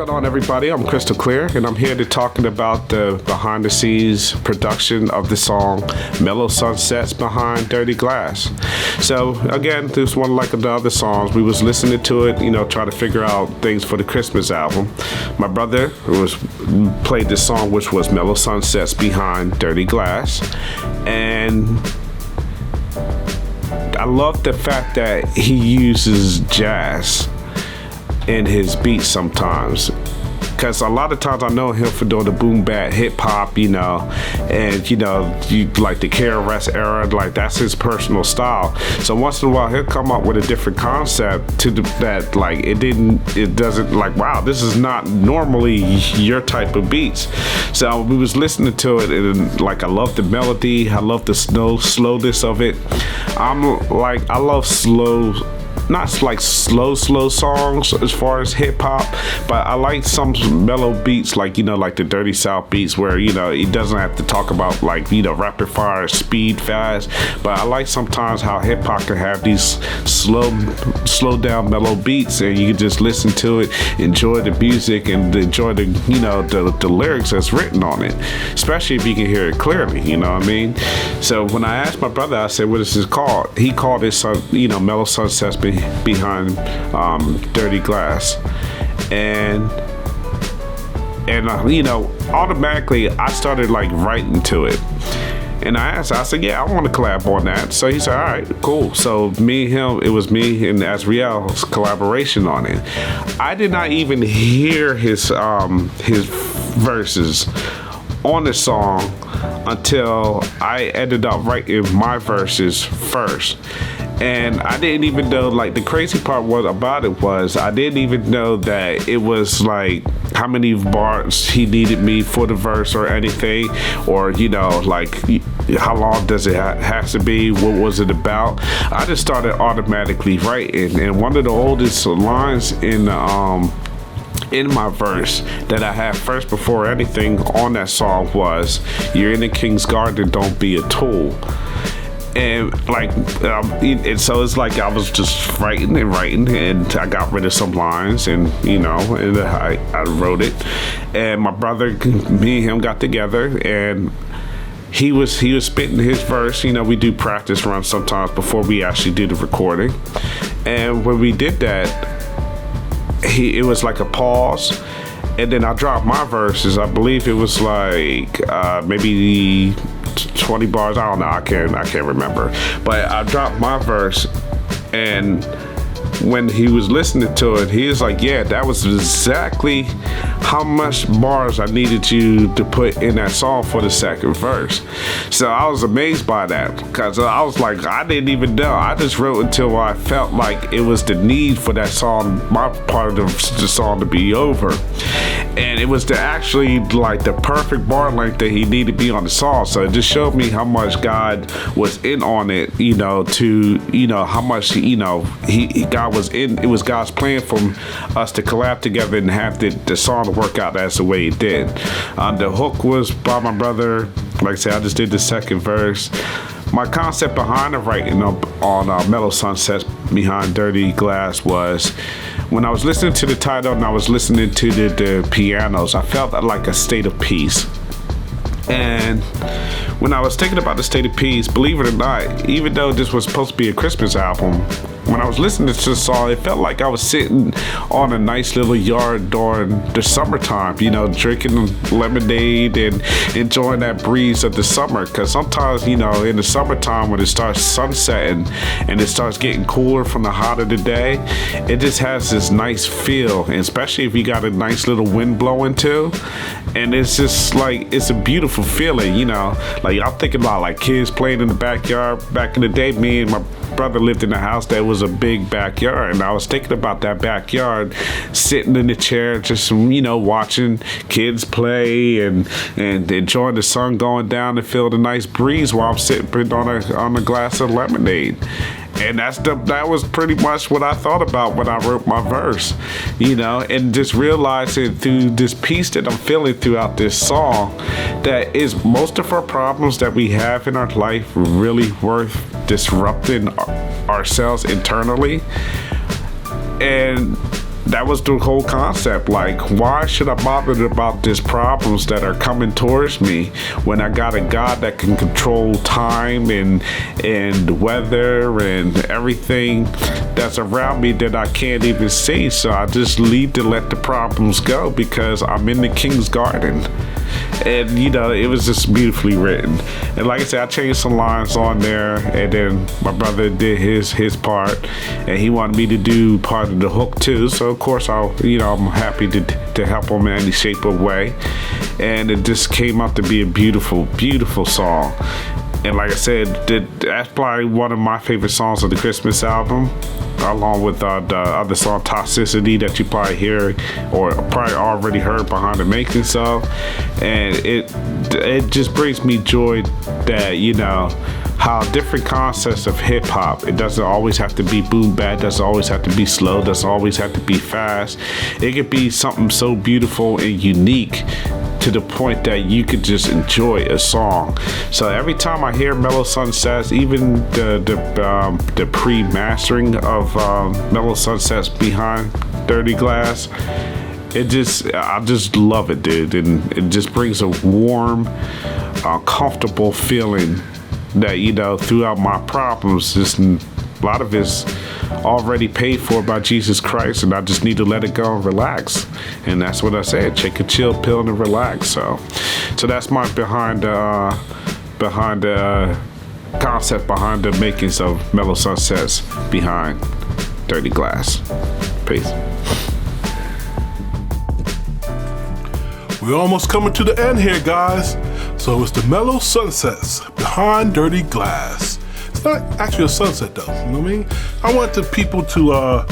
going on, everybody? I'm Crystal Clear, and I'm here to talking about the behind-the-scenes production of the song Mellow Sunsets behind Dirty Glass. So, again, this one like the other songs. We was listening to it, trying to figure out things for the Christmas album. My brother played this song, which was Mellow Sunsets behind Dirty Glass, and I love the fact that he uses jazz in his beats sometimes, because a lot of times I know him for doing the boom bap hip hop, and you like the KRS era, like that's his personal style. So once in a while he'll come up with a different concept that like it doesn't like, wow, this is not normally your type of beats. So we was listening to it, and like I love the melody, I love the slowness of it. I love slow, not like slow songs as far as hip hop, but I like some mellow beats, like like the Dirty South beats, where it doesn't have to talk about like rapid fire speed fast. But I like sometimes how hip hop can have these slow down mellow beats, and you can just listen to it, enjoy the music, and enjoy the the lyrics that's written on it, especially if you can hear it clearly. You know what I mean? So when I asked my brother, I said, "What is this called?" He called it Mellow Sunsets behind Dirty Glass, and automatically I started like writing to it, and I said, yeah, I want to collab on that. So he said, all right, cool. So it was me and Azriel's collaboration on it. I did not even hear his verses on the song until I ended up writing my verses first. And I didn't even know, like, the crazy part about it was I didn't even know that it was like how many bars he needed me for the verse or anything, or like how long does it have to be, what was it about. I just started automatically writing, and one of the oldest lines in my verse that I had first before anything on that song was, "You're in the king's garden, don't be a tool." And like, and so it's like I was just writing, and I got rid of some lines, and and I wrote it. And my brother, me and him got together, and he was spitting his verse. We do practice runs sometimes before we actually do the recording. And when we did that, it was like a pause, and then I dropped my verses. I believe it was like maybe 20 bars. I don't know. I can't remember. But I dropped my verse, and when he was listening to it, he was like, yeah, that was exactly how much bars I needed you to put in that song for the second verse. So I was amazed by that, because I was like, I didn't even know. I just wrote until I felt like it was the need for that song, my part of the song, to be over. And it was actually like the perfect bar length that he needed to be on the song. So it just showed me how much God was in on it, how much, God was in. It was God's plan for us to collab together and have the song to work out as the way it did. The hook was by my brother. Like I said, I just did the second verse. My concept behind the writing on Mellow Sunsets behind Dirty Glass was, when I was listening to the title and I was listening to the pianos, I felt like a state of peace. And when I was thinking about the state of peace, believe it or not, even though this was supposed to be a Christmas album, when I was listening to the song, it felt like I was sitting on a nice little yard during the summertime, drinking lemonade and enjoying that breeze of the summer. Because sometimes, in the summertime, when it starts sunsetting and it starts getting cooler from the hot of the day, it just has this nice feel, and especially if you got a nice little wind blowing too. And it's just like, it's a beautiful feeling, like I'm thinking about like kids playing in the backyard. Back in the day, me and my brother lived in a house that was a big backyard, and I was thinking about that backyard, sitting in the chair, just watching kids play and enjoying the sun going down and feel the nice breeze while I'm sitting on a glass of lemonade. And that was pretty much what I thought about when I wrote my verse, and just realizing through this piece that I'm feeling throughout this song, that is most of our problems that we have in our life really worth disrupting ourselves internally. And that was the whole concept. Like, why should I bother about these problems that are coming towards me when I got a God that can control time and weather and everything that's around me that I can't even see? So I just need to let the problems go because I'm in the King's garden. And it was just beautifully written. And like I said, I changed some lines on there, and then my brother did his part, and he wanted me to do part of the hook too. So of course I'm happy to help him in any shape or way. And it just came out to be a beautiful, beautiful song. And like I said, that's probably one of my favorite songs of the Christmas album, along with the other song Toxicity that you probably hear or probably already heard behind the makings of. And it just brings me joy that how different concepts of hip hop, it doesn't always have to be boom bap, doesn't always have to be slow, doesn't always have to be fast. It could be something so beautiful and unique to the point that you could just enjoy a song. So every time I hear Mellow Sunsets, even the pre-mastering of Mellow Sunsets behind Dirty Glass, I just love it, dude. And it just brings a warm, comfortable feeling that throughout my problems, just a lot of it's already paid for by Jesus Christ, and I just need to let it go and relax. And that's what I said: take a chill pill and relax. So that's my behind the concept behind the makings of Mellow Sunsets behind Dirty Glass. Peace. We're almost coming to the end here, guys. So it's the Mellow Sunsets behind Dirty Glass. It's not actually a sunset though, you know what I mean? I want the people to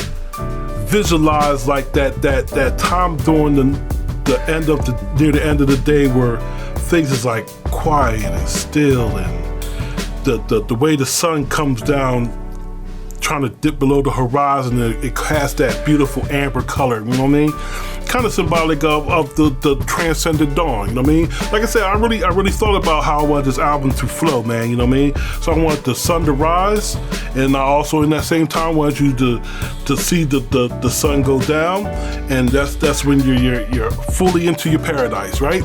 visualize like that time during the end of near the end of the day where things is like quiet and still, and the way the sun comes down trying to dip below the horizon, it casts that beautiful amber color, you know what I mean? Kind of symbolic of the transcendent dawn, you know what I mean? Like I said, I really thought about how I want this album to flow, man, you know what I mean? So I want the sun to rise, and I also in that same time want you to see the sun go down, and that's when you're fully into your paradise, right?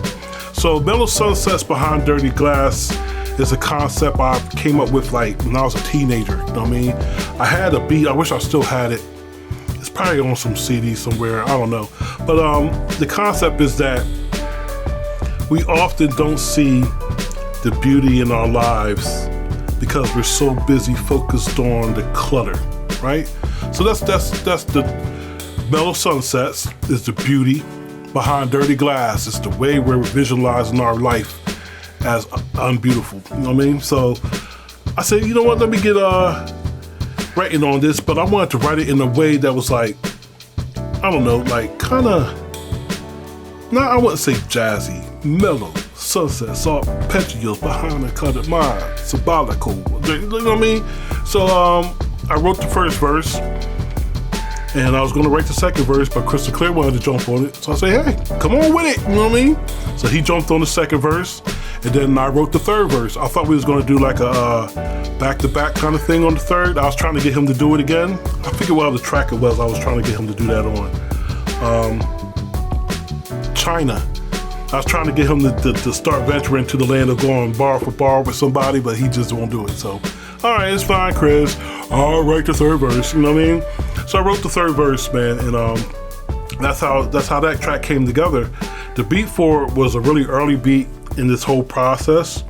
So Mellow Sunsets behind Dirty Glass is a concept I came up with like when I was a teenager, you know what I mean? I had a beat, I wish I still had it. It's probably on some CD somewhere, I don't know. But the concept is that we often don't see the beauty in our lives because we're so busy focused on the clutter, right? So that's the Mellow Sunsets is the beauty behind Dirty Glass. It's the way we're visualizing our life as unbeautiful, you know what I mean? So I said, you know what, let me get writing on this, but I wanted to write it in a way that was like, I don't know, like kind of, I wouldn't say jazzy, mellow, sunsets, arpeggios behind the cluttered mind, symbolical, you know what I mean? So I wrote the first verse, and I was going to write the second verse, but Crystal Clear wanted to jump on it. So I said, hey, come on with it, you know what I mean? So he jumped on the second verse, and then I wrote the third verse. I thought we was going to do like a back-to-back kind of thing on the third. I was trying to get him to do it again. I forget what other track it was I was trying to get him to do that on. China. I was trying to get him to start venturing to the land of going bar for bar with somebody, but he just won't do it. So, all right, it's fine, Chris. I'll write the third verse, you know what I mean? So I wrote the third verse, man, and that's how that track came together. The beat for it was a really early beat in this whole process.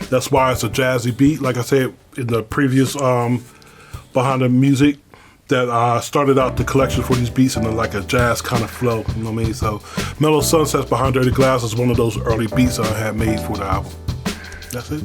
That's why it's a jazzy beat. Like I said in the previous behind the music, that started out the collection for these beats in like a jazz kind of flow, you know what I mean? So Mellow Sunsets behind Dirty Glass is one of those early beats I had made for the album. That's it.